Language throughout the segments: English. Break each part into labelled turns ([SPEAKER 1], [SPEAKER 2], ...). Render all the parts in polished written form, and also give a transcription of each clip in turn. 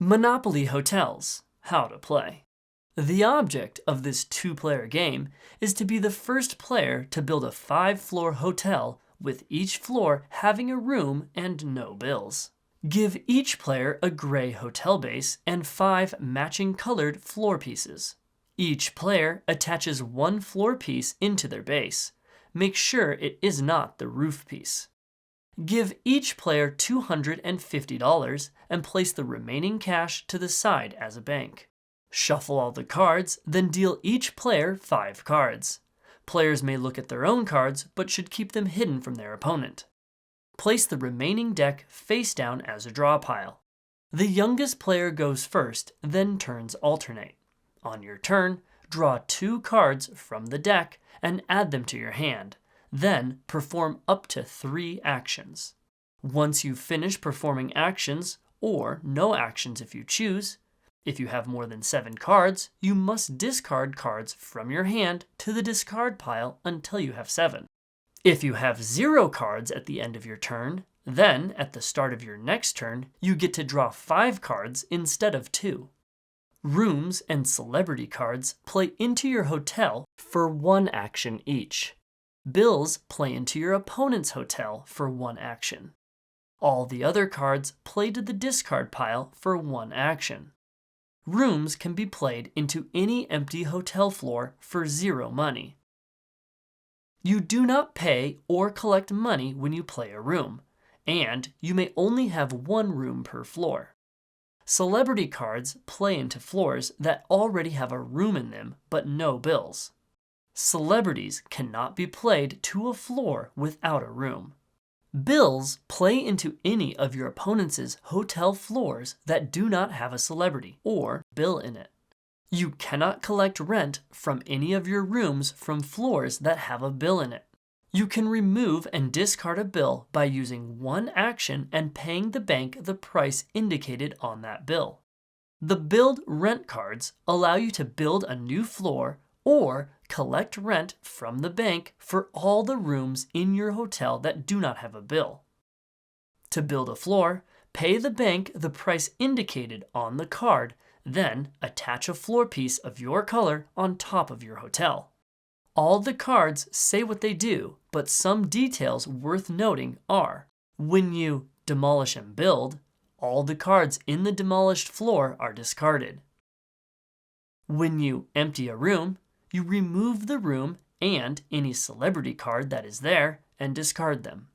[SPEAKER 1] Monopoly Hotels. How to play. The object of this two-player game is to be the first player to build a 5-floor hotel with each floor having a room and no bills. Give each player a gray hotel base and 5 matching colored floor pieces. Each player attaches one floor piece into their base. Make sure it is not the roof piece. Give each player $250 and place the remaining cash to the side as a bank. Shuffle all the cards, then deal each player 5 cards. Players may look at their own cards, but should keep them hidden from their opponent. Place the remaining deck face down as a draw pile. The youngest player goes first, then turns alternate. On your turn, draw 2 cards from the deck and add them to your hand. Then perform up to 3 actions. Once you finish performing actions, or no actions if you choose, if you have more than 7 cards, you must discard cards from your hand to the discard pile until you have 7. If you have 0 cards at the end of your turn, then at the start of your next turn, you get to draw 5 cards instead of 2. Rooms and celebrity cards play into your hotel for 1 action each. Bills play into your opponent's hotel for 1 action. All the other cards play to the discard pile for 1 action. Rooms can be played into any empty hotel floor for 0 money. You do not pay or collect money when you play a room, and you may only have 1 room per floor. Celebrity cards play into floors that already have a room in them but no bills. Celebrities cannot be played to a floor without a room. Bills play into any of your opponent's hotel floors that do not have a celebrity or bill in it. You cannot collect rent from any of your rooms from floors that have a bill in it. You can remove and discard a bill by using 1 action and paying the bank the price indicated on that bill. The build rent cards allow you to build a new floor or collect rent from the bank for all the rooms in your hotel that do not have a bill. To build a floor, pay the bank the price indicated on the card, then attach a floor piece of your color on top of your hotel. All the cards say what they do, but some details worth noting are: when you demolish and build, all the cards in the demolished floor are discarded. When you empty a room, you remove the room and any celebrity card that is there and discard them.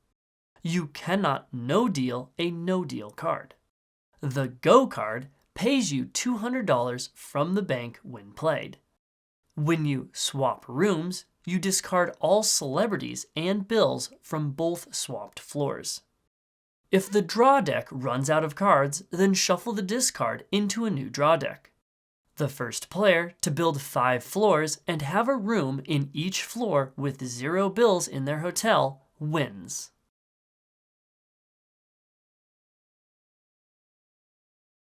[SPEAKER 1] You cannot no-deal a no-deal card. The Go card pays you $200 from the bank when played. When you swap rooms, you discard all celebrities and bills from both swapped floors. If the draw deck runs out of cards, then shuffle the discard into a new draw deck. The first player to build 5 floors and have a room in each floor with 0 bills in their hotel wins.